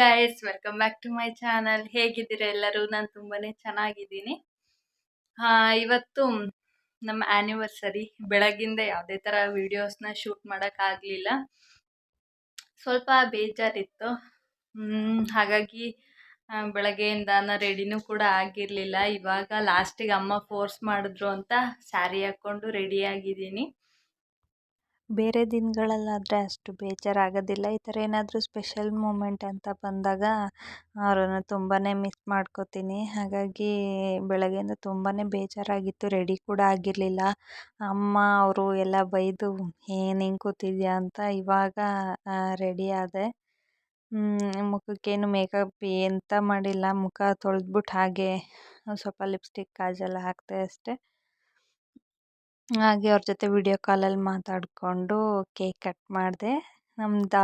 Guys, welcome back to my channel. ಹೇಗಿದ್ದೀರಾ ಎಲ್ಲರೂ? ನಾನು ತುಂಬಾನೇ ಚೆನ್ನಾಗಿದ್ದೀನಿ. ಇವತ್ತು ನಮ್ಮ ಆ್ಯನಿವರ್ಸರಿ. ಬೆಳಗ್ಗಿಂದ ಯಾವುದೇ ಥರ ವಿಡಿಯೋಸ್ನ ಶೂಟ್ ಮಾಡೋಕ್ಕಾಗಲಿಲ್ಲ. ಸ್ವಲ್ಪ ಬೇಜಾರಿತ್ತು. ಹಾಗಾಗಿ ಬೆಳಗ್ಗೆಯಿಂದ ನಾನು ರೆಡಿನೂ ಕೂಡ ಆಗಿರಲಿಲ್ಲ. ಇವಾಗ ಲಾಸ್ಟಿಗೆ ಅಮ್ಮ ಫೋರ್ಸ್ ಮಾಡಿದ್ರು ಅಂತ ಸ್ಯಾರಿ ಹಾಕ್ಕೊಂಡು ರೆಡಿಯಾಗಿದ್ದೀನಿ. ಬೇರೆ ದಿನಗಳಲ್ಲಾದರೆ ಅಷ್ಟು ಬೇಜಾರಾಗೋದಿಲ್ಲ. ಈ ಥರ ಏನಾದರೂ ಸ್ಪೆಷಲ್ ಮೂಮೆಂಟ್ ಅಂತ ಬಂದಾಗ ಅವರನ್ನು ತುಂಬಾ ಮಿಸ್ ಮಾಡ್ಕೋತೀನಿ. ಹಾಗಾಗಿ ಬೆಳಗ್ಗೆಯಿಂದ ತುಂಬಾ ಬೇಜಾರಾಗಿತ್ತು. ರೆಡಿ ಕೂಡ ಆಗಿರಲಿಲ್ಲ. ಅಮ್ಮ ಅವರು ಎಲ್ಲ ಬೈದು ಏನು ಹಿಂಗೆ ಕೂತಿದ್ಯಾ ಅಂತ. ಇವಾಗ ರೆಡಿ ಆದೆ. ಮುಖಕ್ಕೇನು ಮೇಕಪ್ ಎಂತ ಮಾಡಿಲ್ಲ. ಮುಖ ತೊಳೆದ್ಬಿಟ್ಟು ಹಾಗೆ ಸ್ವಲ್ಪ ಲಿಪ್ಸ್ಟಿಕ್ ಕಾಜೆಲ್ಲ ಹಾಕ್ತೆ ಅಷ್ಟೆ. ಹಾಗೆ ಅವ್ರ ಜೊತೆ ವಿಡಿಯೋ ಕಾಲಲ್ಲಿ ಮಾತಾಡಿಕೊಂಡು ಕೇಕ್ ಕಟ್ ಮಾಡಿದೆ. ನಮ್ದು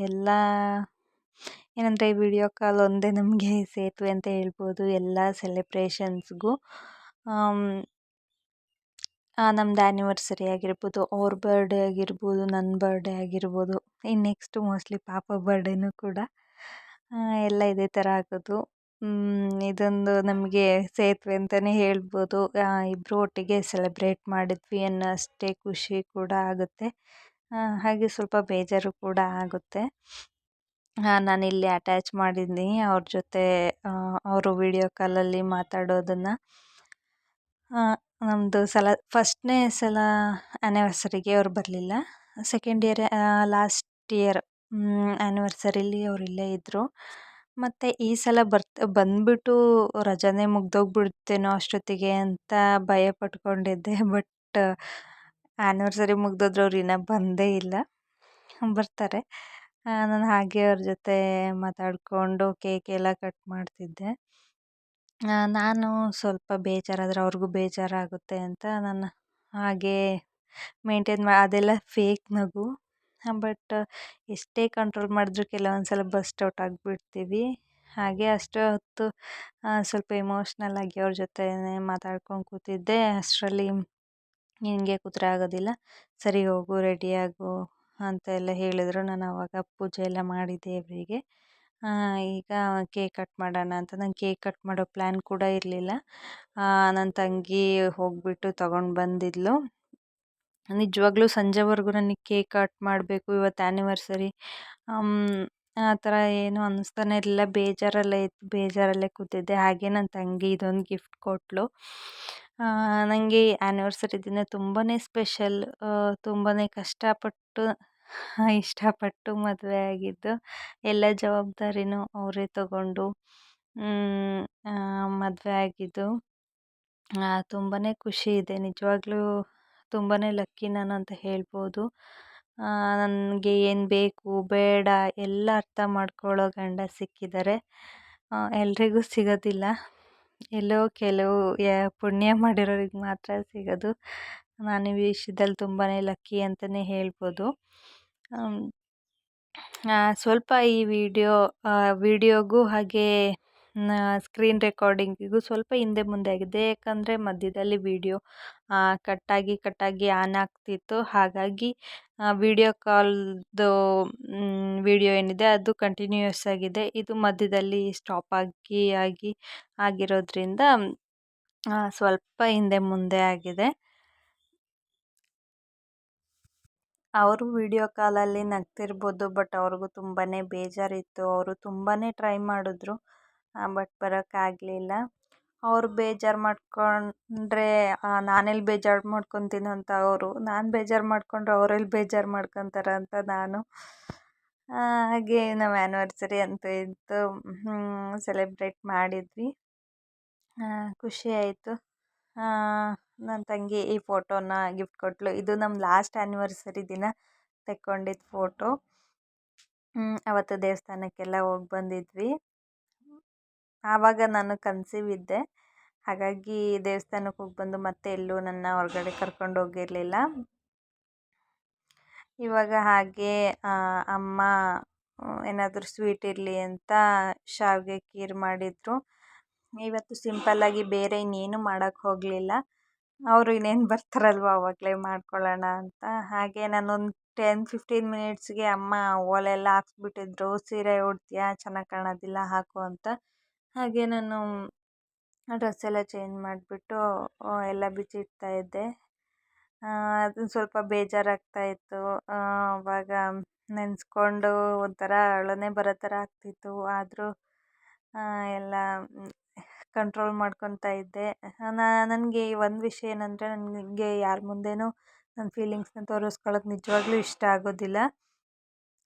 ಎಲ್ಲ ಏನಂದರೆ ವಿಡಿಯೋ ಕಾಲ್ ಒಂದೇ ನಮಗೆ ಸೇತುವೆ ಅಂತ ಹೇಳ್ಬೋದು ಎಲ್ಲ ಸೆಲೆಬ್ರೇಷನ್ಸ್ಗೂ. ನಮ್ದು ಆ್ಯನಿವರ್ಸರಿ ಆಗಿರ್ಬೋದು, ಅವ್ರ ಬರ್ಡೇ ಆಗಿರ್ಬೋದು, ನನ್ನ ಬರ್ಡೇ ಆಗಿರ್ಬೋದು, ಇನ್ನು ನೆಕ್ಸ್ಟ್ ಮೋಸ್ಟ್ಲಿ ಪಾಪ ಬರ್ಡೇನೂ ಕೂಡ ಎಲ್ಲ ಇದೇ ಥರ ಆಗೋದು. ಇದೊಂದು ನಮಗೆ ಸೇತುವೆ ಅಂತಲೇ ಹೇಳ್ಬೋದು. ಇಬ್ಬರು ಒಟ್ಟಿಗೆ ಸೆಲೆಬ್ರೇಟ್ ಮಾಡಿದ್ವಿ ಅನ್ನೋಷ್ಟೇ ಖುಷಿ ಕೂಡ ಆಗುತ್ತೆ. ಹಾಗೆ ಸ್ವಲ್ಪ ಬೇಜಾರು ಕೂಡ ಆಗುತ್ತೆ. ನಾನಿಲ್ಲಿ ಅಟ್ಯಾಚ್ ಮಾಡಿದ್ದೀನಿ ಅವ್ರ ಜೊತೆ ಅವರು ವಿಡಿಯೋ ಕಾಲಲ್ಲಿ ಮಾತಾಡೋದನ್ನು. ನಮ್ಮದು ಫಸ್ಟ್ನೇ ಸಲ ಆ್ಯನಿವರ್ಸರಿಗೆ ಅವ್ರು ಬರಲಿಲ್ಲ. ಸೆಕೆಂಡ್ ಇಯರ್ ಲಾಸ್ಟ್ ಇಯರ್ ಆ್ಯನಿವರ್ಸರಿಲಿ ಅವ್ರು ಇಲ್ಲೇ ಇದ್ದರು. ಮತ್ತು ಈ ಸಲ ಬಂದುಬಿಟ್ಟು ರಜಾನೇ ಮುಗ್ದೋಗ್ಬಿಡುತ್ತೇನೋ ಅಷ್ಟೊತ್ತಿಗೆ ಅಂತ ಭಯ ಪಟ್ಕೊಂಡಿದ್ದೆ. ಬಟ್ ಆ್ಯನಿವರ್ಸರಿ ಮುಗ್ದೋದ್ರೆ ಅವ್ರು ಇನ್ನೂ ಬಂದೇ ಇಲ್ಲ. ಬರ್ತಾರೆ. ನಾನು ಹಾಗೆ ಅವ್ರ ಜೊತೆ ಮಾತಾಡಿಕೊಂಡು ಕೇಕ್ ಎಲ್ಲ ಕಟ್ ಮಾಡ್ತಿದ್ದೆ. ನಾನು ಸ್ವಲ್ಪ ಬೇಜಾರಾದರೆ ಅವ್ರಿಗೂ ಬೇಜಾರಾಗುತ್ತೆ ಅಂತ ನಾನು ಹಾಗೆ ಮೇಂಟೈನ್ ಅದೆಲ್ಲ ಫೇಕ್ ನಗು. ಬಟ್ ಎಷ್ಟೇ ಕಂಟ್ರೋಲ್ ಮಾಡಿದ್ರೂ ಕೆಲವೊಂದು ಸಲ ಬಸ್ಟ್ ಔಟ್ ಆಗಿಬಿಡ್ತೀವಿ. ಹಾಗೆ ಅಷ್ಟು ಹೊತ್ತು ಸ್ವಲ್ಪ ಎಮೋಷ್ನಲ್ ಆಗಿ ಅವ್ರ ಜೊತೆ ಮಾತಾಡ್ಕೊಂಡು ಕೂತಿದ್ದೆ. ಅಷ್ಟರಲ್ಲಿ ನಿನಗೆ ಕೂತ್ರೆ ಆಗೋದಿಲ್ಲ, ಸರಿ ಹೋಗು ರೆಡಿಯಾಗು ಅಂತ ಎಲ್ಲ ಹೇಳಿದ್ರು. ನಾನು ಆವಾಗ ಪೂಜೆ ಎಲ್ಲ ಮಾಡಿದ್ದೆ ದೇವರಿಗೆ. ಈಗ ಕೇಕ್ ಕಟ್ ಮಾಡೋಣ ಅಂತ. ನಂಗೆ ಕೇಕ್ ಕಟ್ ಮಾಡೋ ಪ್ಲ್ಯಾನ್ ಕೂಡ ಇರಲಿಲ್ಲ. ನನ್ನ ತಂಗಿ ಹೋಗಿಬಿಟ್ಟು ತೊಗೊಂಡು ಬಂದಿದ್ಲು. ನಿಜವಾಗ್ಲೂ ಸಂಜೆವರೆಗೂ ನನಗೆ ಕೇಕ್ ಕಟ್ ಮಾಡಬೇಕು, ಇವತ್ತು ಆ್ಯನಿವರ್ಸರಿ ಆ ಥರ ಏನೂ ಅನ್ನಿಸ್ತಾನೆ ಇರಲಿಲ್ಲ. ಬೇಜಾರಲ್ಲೇ ಕೂತಿದ್ದೆ. ಹಾಗೆ ನನ್ನ ತಂಗಿ ಇದೊಂದು ಗಿಫ್ಟ್ ಕೊಟ್ಟಳು. ನನಗೆ ಆ್ಯನಿವರ್ಸರಿ ದಿನ ತುಂಬಾ ಸ್ಪೆಷಲ್. ತುಂಬಾ ಕಷ್ಟಪಟ್ಟು ಇಷ್ಟಪಟ್ಟು ಮದುವೆ ಆಗಿದ್ದು. ಎಲ್ಲ ಜವಾಬ್ದಾರಿನೂ ಅವರೇ ತಗೊಂಡು ಮದುವೆ ಆಗಿದ್ದು. ತುಂಬಾ ಖುಷಿ ಇದೆ. ನಿಜವಾಗ್ಲೂ ತುಂಬಾ ಲಕ್ಕಿ ನಾನು ಅಂತ ಹೇಳ್ಬೋದು. ನನಗೆ ಏನು ಬೇಕು ಬೇಡ ಎಲ್ಲ ಅರ್ಥ ಮಾಡ್ಕೊಳ್ಳೋ ಗಂಡ ಸಿಕ್ಕಿದ್ದಾರೆ. ಎಲ್ರಿಗೂ ಸಿಗೋದಿಲ್ಲ. ಎಲ್ಲೋ ಕೆಲವು ಪುಣ್ಯ ಮಾಡಿರೋರಿಗೆ ಮಾತ್ರ ಸಿಗೋದು. ನಾನು ಈ ವಿಷಯದಲ್ಲಿ ತುಂಬಾ ಲಕ್ಕಿ ಅಂತಲೇ ಹೇಳ್ಬೋದು. ಸ್ವಲ್ಪ ಈ ವಿಡಿಯೋಗೂ ಹಾಗೆ ಸ್ಕ್ರೀನ್ ರೆಕಾರ್ಡಿಂಗಿಗೂ ಸ್ವಲ್ಪ ಹಿಂದೆ ಮುಂದೆ ಆಗಿದೆ. ಯಾಕಂದರೆ ಮಧ್ಯದಲ್ಲಿ ವಿಡಿಯೋ ಕಟ್ಟಾಗಿ ಆನ್ ಆಗ್ತಿತ್ತು. ಹಾಗಾಗಿ ವಿಡಿಯೋ ಕಾಲ್ದು ವಿಡಿಯೋ ಏನಿದೆ ಅದು ಕಂಟಿನ್ಯೂಯಸ್ ಆಗಿದೆ. ಇದು ಮಧ್ಯದಲ್ಲಿ ಸ್ಟಾಪ್ ಆಗಿರೋದ್ರಿಂದ ಸ್ವಲ್ಪ ಹಿಂದೆ ಮುಂದೆ ಆಗಿದೆ. ಅವರು ವಿಡಿಯೋ ಕಾಲಲ್ಲಿ ನಗ್ತಿರ್ಬೋದು, ಬಟ್ ಅವ್ರಿಗೂ ತುಂಬಾ ಬೇಜಾರಿತ್ತು. ಅವರು ತುಂಬಾ ಟ್ರೈ ಮಾಡಿದ್ರು, ಬಟ್ ಬರೋಕ್ಕಾಗಲಿಲ್ಲ. ಅವ್ರು ಬೇಜಾರು ಮಾಡ್ಕೊಂಡ್ರೆ ನಾನೆಲ್ಲಿ ಬೇಜಾರು ಮಾಡ್ಕೊತೀನೋ ಅಂತ ಅವರು, ನಾನು ಬೇಜಾರು ಮಾಡ್ಕೊಂಡ್ರೆ ಅವರೆಲ್ಲಿ ಬೇಜಾರು ಮಾಡ್ಕೊತಾರೆ ಅಂತ ನಾನು. ಹಾಗೆ ನಾವು ಆ್ಯನಿವರ್ಸರಿ ಅಂತೂ ಇಂತೂ ಸೆಲೆಬ್ರೇಟ್ ಮಾಡಿದ್ವಿ. ಖುಷಿ ಆಯಿತು. ನನ್ನ ತಂಗಿ ಈ ಫೋಟೋನ ಗಿಫ್ಟ್ ಕೊಟ್ಟಳು. ಇದು ನಮ್ಮ ಲಾಸ್ಟ್ ಆ್ಯನಿವರ್ಸರಿ ದಿನ ತೆಕ್ಕೊಂಡಿದ್ದ ಫೋಟೋ. ಅವತ್ತು ದೇವಸ್ಥಾನಕ್ಕೆಲ್ಲ ಹೋಗಿ ಬಂದಿದ್ವಿ. ಆವಾಗ ನಾನು ಕನ್ಸೀವ್ ಇದ್ದೆ. ಹಾಗಾಗಿ ದೇವಸ್ಥಾನಕ್ಕೆ ಹೋಗಿ ಬಂದು ಮತ್ತೆ ಎಲ್ಲೂ ನನ್ನ ಹೊರಗಡೆ ಕರ್ಕೊಂಡು ಹೋಗಿರಲಿಲ್ಲ. ಇವಾಗ ಹಾಗೆ ಅಮ್ಮ ಏನಾದರೂ ಸ್ವೀಟ್ ಇರಲಿ ಅಂತ ಶಾವಿಗೆ ಖೀರ್ ಮಾಡಿದರು. ಇವತ್ತು ಸಿಂಪಲ್ಲಾಗಿ ಬೇರೆ ಇನ್ನೇನು ಮಾಡೋಕ್ಕೆ ಹೋಗಲಿಲ್ಲ. ಅವರು ಇನ್ನೇನು ಬರ್ತಾರಲ್ವ ಅವಾಗಲೇ ಮಾಡ್ಕೊಳ್ಳೋಣ ಅಂತ. ಹಾಗೆ ನಾನೊಂದು 10-15 ಮಿನಿಟ್ಸ್ಗೆ ಅಮ್ಮ ಓಲೆ ಎಲ್ಲ ಹಾಕ್ಸ್ಬಿಟ್ಟಿದ್ರು, ಸೀರೆ ಉಡ್ತೀಯಾ ಚೆನ್ನಾಗಿ ಕಾಣೋದಿಲ್ಲ ಹಾಕು ಅಂತ. ಹಾಗೆ ನಾನು ಡ್ರೆಸ್ ಎಲ್ಲ ಚೇಂಜ್ ಮಾಡಿಬಿಟ್ಟು ಎಲ್ಲ ಬಿಚ್ಚಿಡ್ತಾ ಇದ್ದೆ. ಅದು ಸ್ವಲ್ಪ ಬೇಜಾರಾಗ್ತಾಯಿತ್ತು. ಅವಾಗ ನೆನೆಸ್ಕೊಂಡು ಒಂಥರ ಅಳನೇ ಬರೋ ಥರ ಆಗ್ತಿತ್ತು. ಆದರೂ ಎಲ್ಲ ಕಂಟ್ರೋಲ್ ಮಾಡ್ಕೊತಾ ಇದ್ದೆ. ನನಗೆ ಒಂದು ವಿಷಯ ಏನಂದರೆ, ನನಗೆ ಯಾರ ಮುಂದೆನೂ ನನ್ನ ಫೀಲಿಂಗ್ಸ್ನ ತೋರಿಸ್ಕೊಳ್ಳೋಕೆ ನಿಜವಾಗ್ಲೂ ಇಷ್ಟ ಆಗೋದಿಲ್ಲ.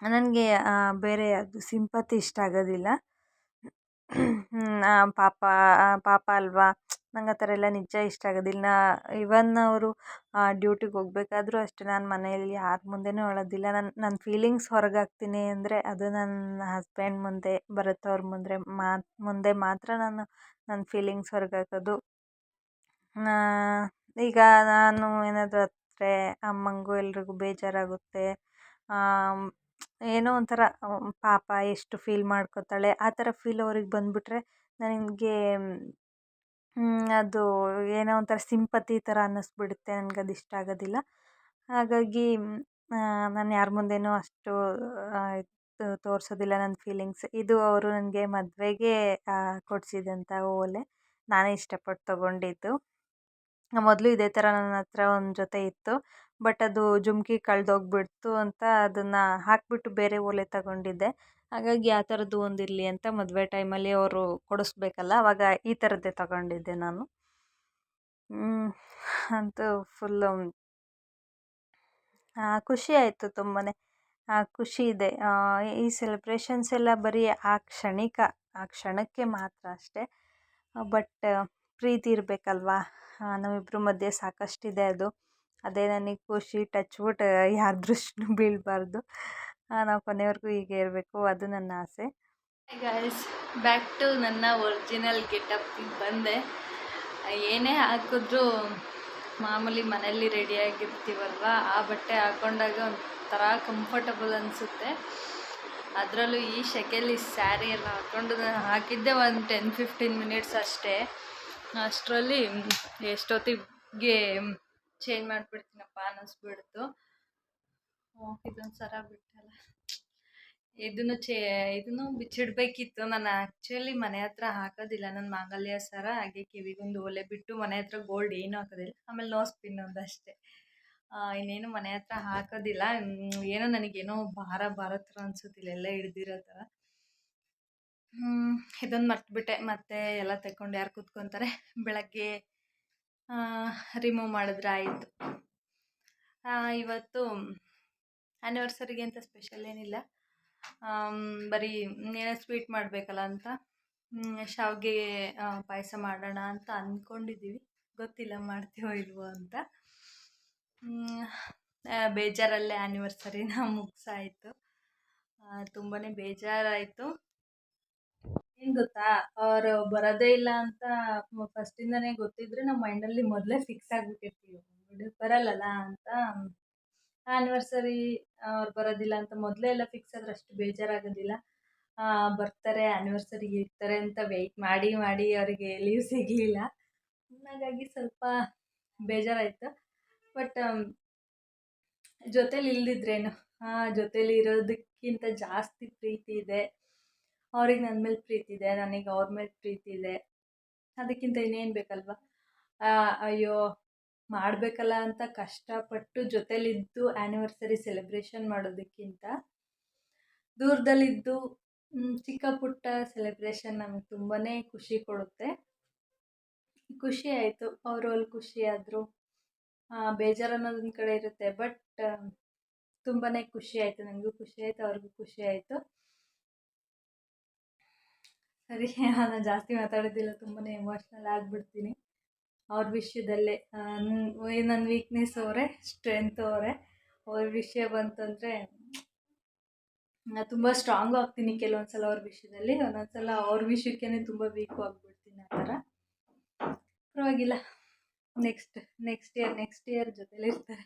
ನನಗೆ ಬೇರೆ ಅದು ಸಿಂಪತಿ ಇಷ್ಟ ಆಗೋದಿಲ್ಲ. ಪಾಪ ಪಾಪ ಅಲ್ವಾ, ನಂಗೆ ಆ ಥರ ಎಲ್ಲ ನಿಜ ಇಷ್ಟ ಆಗೋದಿಲ್ಲ. ಇವನ್ ಅವರು ಡ್ಯೂಟಿಗೆ ಹೋಗ್ಬೇಕಾದ್ರೂ ಅಷ್ಟೇ, ನಾನು ಮನೆಯಲ್ಲಿ ಯಾರ ಮುಂದೆನೂ ಅಳೋದಿಲ್ಲ. ನನ್ನ ಫೀಲಿಂಗ್ಸ್ ಹೊರಗಾಕ್ತೀನಿ ಅಂದರೆ ಅದು ನನ್ನ ಹಸ್ಬೆಂಡ್ ಮುಂದೆ, ಭರತ್ ಅವ್ರ ಮುಂದೆ ಮಾತ್ರ ನಾನು ನನ್ನ ಫೀಲಿಂಗ್ಸ್ ಹೊರಗಾಕೋದು. ಈಗ ನಾನು ಏನಾದರೂ ಅತ್ತರೆ ಅಮ್ಮಂಗೂ ಎಲ್ರಿಗೂ ಬೇಜಾರಾಗುತ್ತೆ. ಏನೋ ಒಂಥರ ಪಾಪ ಎಷ್ಟು ಫೀಲ್ ಮಾಡ್ಕೋತಾಳೆ ಆ ಥರ ಫೀಲ್ ಅವ್ರಿಗೆ ಬಂದುಬಿಟ್ರೆ ನನಗೆ ಅದು ಏನೋ ಒಂಥರ ಸಿಂಪತಿ ಥರ ಅನ್ನಿಸ್ಬಿಡುತ್ತೆ. ನನಗದು ಇಷ್ಟ ಆಗೋದಿಲ್ಲ. ಹಾಗಾಗಿ ನಾನು ಯಾರ ಮುಂದೆನೂ ಅಷ್ಟು ತೋರಿಸೋದಿಲ್ಲ ನನ್ನ ಫೀಲಿಂಗ್ಸ್. ಇದು ಅವರು ನನಗೆ ಮದುವೆಗೆ ಕೊಡಿಸಿದಂಥ ಓಲೆ, ನಾನೇ ಇಷ್ಟಪಟ್ಟು ತೊಗೊಂಡಿದ್ದು. ಮೊದಲು ಇದೇ ಥರ ನನ್ನ ಹತ್ರ ಒಂದು ಜೊತೆ ಇತ್ತು. ಬಟ್ ಅದು ಜುಮ್ಕಿ ಕಳೆದೋಗ್ಬಿಡ್ತು ಅಂತ ಅದನ್ನು ಹಾಕಿಬಿಟ್ಟು ಬೇರೆ ಓಲೆ ತಗೊಂಡಿದ್ದೆ. ಹಾಗಾಗಿ ಆ ಥರದ್ದು ಒಂದಿರಲಿ ಅಂತ ಮದುವೆ ಟೈಮಲ್ಲಿ ಅವರು ಕೊಡಿಸ್ಬೇಕಲ್ಲ, ಆವಾಗ ಈ ಥರದ್ದೇ ತಗೊಂಡಿದ್ದೆ ನಾನು. ಅಂತೂ ಫುಲ್ಲು ಖುಷಿ ಆಯಿತು ತುಂಬಾ. ಖುಷಿ ಇದೆ. ಈ ಸೆಲೆಬ್ರೇಷನ್ಸ್ ಎಲ್ಲ ಬರೀ ಆ ಕ್ಷಣಕ್ಕೆ ಮಾತ್ರ ಅಷ್ಟೇ. ಬಟ್ ಪ್ರೀತಿ ಇರಬೇಕಲ್ವಾ, ನಮ್ಮಿಬ್ಬರ ಮಧ್ಯೆ ಸಾಕಷ್ಟಿದೆ ಅದು. ಅದೇ ನನಗೆ ಖುಷಿ. ಟಚ್ ವುಡ್ ಯಾರ ದೃಷ್ಟಿನೂ ಬೀಳಬಾರ್ದು, ನಾವು ಕೊನೆವರೆಗೂ ಹೀಗೆ ಇರಬೇಕು, ಅದು ನನ್ನ ಆಸೆ. ಗೈಸ್, ಬ್ಯಾಕ್ ಟು ನನ್ನ ಒರಿಜಿನಲ್ ಗೆಟಪ್ಪಿಗೆ ಬಂದೆ. ಏನೇ ಹಾಕಿದ್ರೂ ಮಾಮೂಲಿ ಮನೆಯಲ್ಲಿ ರೆಡಿಯಾಗಿರ್ತೀವಲ್ವ, ಆ ಬಟ್ಟೆ ಹಾಕ್ಕೊಂಡಾಗ ಒಂಥರ ಕಂಫರ್ಟಬಲ್ ಅನಿಸುತ್ತೆ. ಅದರಲ್ಲೂ ಈ ಸೆಕೆಯಲ್ಲಿ ಸ್ಯಾರಿ ಎಲ್ಲ ಹಾಕ್ಕೊಂಡು ನಾನು ಹಾಕಿದ್ದೆ ಒಂದು 10-15 ಮಿನಿಟ್ಸ್ ಅಷ್ಟೇ. ಅಷ್ಟರಲ್ಲಿ ಎಷ್ಟೊತ್ತಿಗೆ ಚೇಂಜ್ ಮಾಡಿಬಿಡ್ತೀನಪ್ಪ ಅನ್ನಿಸ್ಬಿಡ್ತು. ಇದೊಂದು ಸರ ಬಿಟ್ಟಲ್ಲ, ಇದನ್ನು ಬಿಚ್ಚಿಡ್ಬೇಕಿತ್ತು. ನಾನು ಆ್ಯಕ್ಚುಲಿ ಮನೆ ಹತ್ರ ಹಾಕೋದಿಲ್ಲ ನನ್ನ ಮಾಂಗಲ್ಯ ಸರ. ಹಾಗೆ ಕಿವಿಗೊಂದು ಓಲೆ ಬಿಟ್ಟು ಮನೆ ಹತ್ರ ಗೋಲ್ಡ್ ಏನೂ ಹಾಕೋದಿಲ್ಲ. ಆಮೇಲೆ ನೋಸ್ ಪಿನ್ ಒಂದಷ್ಟೇ, ಇನ್ನೇನು ಮನೆ ಹತ್ರ ಹಾಕೋದಿಲ್ಲ. ಏನೋ ನನಗೇನೋ ಭಾರ ಥರ ಅನಿಸುತ್ತಿಲ್ಲ, ಎಲ್ಲ ಹಿಡ್ದಿರೋ ಥರ. ಇದೊಂದು ಮರ್ತುಬಿಟ್ಟೆ. ಮತ್ತೆ ಎಲ್ಲ ತೆಕ್ಕೊಂಡು ಯಾರು ಕೂತ್ಕೊತಾರೆ, ಬೆಳಗ್ಗೆ ರಿಮೂವ್ ಮಾಡಿದ್ರೆ ಆಯಿತು. ಇವತ್ತು ಆ್ಯನಿವರ್ಸರಿಗೆ ಅಂತ ಸ್ಪೆಷಲ್ ಏನಿಲ್ಲ, ಬರೀ ಏನೋ ಸ್ವೀಟ್ ಮಾಡಬೇಕಲ್ಲ ಅಂತ ಶಾವಿಗೆ ಪಾಯಸ ಮಾಡೋಣ ಅಂತ ಅಂದ್ಕೊಂಡಿದ್ದೀವಿ. ಗೊತ್ತಿಲ್ಲ ಮಾಡ್ತೀವೋ ಇಲ್ವೋ ಅಂತ. ಬೇಜಾರಲ್ಲೇ ಆ್ಯನಿವರ್ಸರಿನ ಮುಗಿಸಾಯಿತು. ತುಂಬಾ ಬೇಜಾರಾಯಿತು. ಏನು ಗೊತ್ತಾ, ಅವರು ಬರೋದೇ ಇಲ್ಲ ಅಂತ ಫಸ್ಟಿಂದನೇ ಗೊತ್ತಿದ್ರೆ ನಮ್ಮ ಮೈಂಡಲ್ಲಿ ಮೊದಲೇ ಫಿಕ್ಸ್ ಆಗಿಬಿಟ್ಟಿರ್ತೀವಿ, ಬರಲ್ಲಲ್ಲ ಅಂತ. ಆ್ಯನಿವರ್ಸರಿ ಅವ್ರು ಬರೋದಿಲ್ಲ ಅಂತ ಮೊದಲೇ ಎಲ್ಲ ಫಿಕ್ಸ್ ಆದ್ರೆ ಅಷ್ಟು ಬೇಜಾರಾಗೋದಿಲ್ಲ. ಬರ್ತಾರೆ, ಆ್ಯನಿವರ್ಸರಿಗೆ ಇರ್ತಾರೆ ಅಂತ ವೆಯ್ಟ್ ಮಾಡಿ ಅವರಿಗೆ ಲೀವ್ ಸಿಗಲಿಲ್ಲ. ಹಾಗಾಗಿ ಸ್ವಲ್ಪ ಬೇಜಾರಾಯಿತು. ಬಟ್ ಜೊತೇಲಿ ಇಲ್ದಿದ್ರೇನು, ಜೊತೇಲಿ ಇರೋದಕ್ಕಿಂತ ಜಾಸ್ತಿ ಪ್ರೀತಿ ಇದೆ. ಅವ್ರಿಗೆ ನನ್ನ ಮೇಲೆ ಪ್ರೀತಿ ಇದೆ, ನನಗೆ ಅವ್ರ ಮೇಲೆ ಪ್ರೀತಿ ಇದೆ. ಅದಕ್ಕಿಂತ ಇನ್ನೇನು ಬೇಕಲ್ವ. ಅಯ್ಯೋ ಮಾಡಬೇಕಲ್ಲ ಅಂತ ಕಷ್ಟಪಟ್ಟು ಜೊತೇಲಿದ್ದು ಆ್ಯನಿವರ್ಸರಿ ಸೆಲೆಬ್ರೇಷನ್ ಮಾಡೋದಕ್ಕಿಂತ ದೂರದಲ್ಲಿದ್ದು ಚಿಕ್ಕ ಪುಟ್ಟ ಸೆಲೆಬ್ರೇಷನ್ ನಮಗೆ ತುಂಬಾ ಖುಷಿ ಕೊಡುತ್ತೆ. ಖುಷಿ ಆಯಿತು, ಅವರು ಅಲ್ಲಿ ಖುಷಿಯಾದರು. ಬೇಜಾರು ಅನ್ನೋದೊಂದು ಕಡೆ ಇರುತ್ತೆ, ಬಟ್ ತುಂಬಾ ಖುಷಿ ಆಯಿತು. ನನಗೂ ಖುಷಿ ಆಯಿತು, ಅವ್ರಿಗೂ ಖುಷಿ ಆಯಿತು. ಸರಿ, ನಾನು ಜಾಸ್ತಿ ಮಾತಾಡೋದಿಲ್ಲ, ತುಂಬಾ ಎಮೋಷ್ನಲ್ ಆಗಿಬಿಡ್ತೀನಿ ಅವ್ರ ವಿಷಯದಲ್ಲೇ. ನನ್ನ ವೀಕ್ನೆಸ್ ಅವರೇ, ಸ್ಟ್ರೆಂತ್ ಅವರೇ. ಅವ್ರ ವಿಷಯ ಬಂತಂದರೆ ತುಂಬ ಸ್ಟ್ರಾಂಗು ಆಗ್ತೀನಿ ಕೆಲವೊಂದು ಸಲ ಅವ್ರ ವಿಷಯದಲ್ಲಿ, ಒಂದೊಂದು ಸಲ ಅವ್ರ ವಿಷಯಕ್ಕೇ ತುಂಬ ವೀಕು ಆಗಿಬಿಡ್ತೀನಿ. ಆ ಥರ ಪರವಾಗಿಲ್ಲ. ನೆಕ್ಸ್ಟ್ ಇಯರ್ ಜೊತೆಲೇ ಇರ್ತಾರೆ.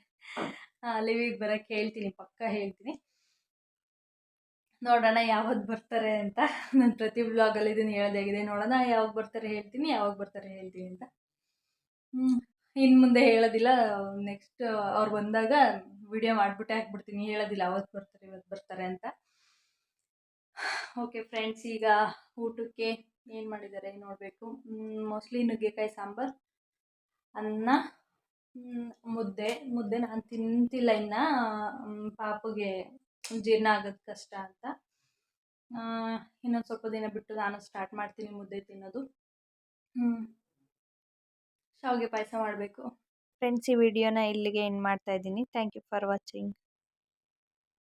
ಲೀವಿಗೆ ಬರೋಕ್ಕೆ ಹೇಳ್ತೀನಿ, ಪಕ್ಕ ಹೇಳ್ತೀನಿ. ನೋಡೋಣ ಯಾವತ್ತು ಬರ್ತಾರೆ ಅಂತ. ನಾನು ಪ್ರತಿ ವ್ಲಾಗಲ್ಲಿ ಇದನ್ನು ಹೇಳೋದಾಗಿದೆ, ನೋಡೋಣ ಯಾವಾಗ ಬರ್ತಾರೆ ಹೇಳ್ತೀನಿ ಅಂತ. ಇನ್ನು ಮುಂದೆ ಹೇಳೋದಿಲ್ಲ. ನೆಕ್ಸ್ಟ್ ಅವ್ರು ಬಂದಾಗ ವಿಡಿಯೋ ಮಾಡಿಬಿಟ್ಟೆ ಹಾಕ್ಬಿಡ್ತೀನಿ, ಹೇಳೋದಿಲ್ಲ ಅವತ್ತು ಬರ್ತಾರೆ ಇವತ್ತು ಬರ್ತಾರೆ ಅಂತ. ಓಕೆ ಫ್ರೆಂಡ್ಸ್, ಈಗ ಊಟಕ್ಕೆ ಏನು ಮಾಡಿದ್ದಾರೆ ನೋಡಬೇಕು. ಮೋಸ್ಟ್ಲಿ ನುಗ್ಗೆಕಾಯಿ ಸಾಂಬಾರು, ಅನ್ನ, ಮುದ್ದೆ ನಾನು ತಿಂತಿಲ್ಲ ಇನ್ನು, ಪಾಪುಗೆ ಜೀರ್ಣ ಆಗೋದು ಕಷ್ಟ ಅಂತ. ಇನ್ನೊಂದು ಸ್ವಲ್ಪ ದಿನ ಬಿಟ್ಟು ನಾನು ಸ್ಟಾರ್ಟ್ ಮಾಡ್ತೀನಿ ಮುದ್ದೆ ತಿನ್ನೋದು. ಶಾವಿಗೆ ಪಾಯಸ ಮಾಡಬೇಕು. ಫ್ರೆಂಡ್ಸ್, ಈ ವಿಡಿಯೋನ ಇಲ್ಲಿಗೆ ಎಂಡ್ ಮಾಡ್ತಾ ಇದ್ದೀನಿ. Thank you for watching.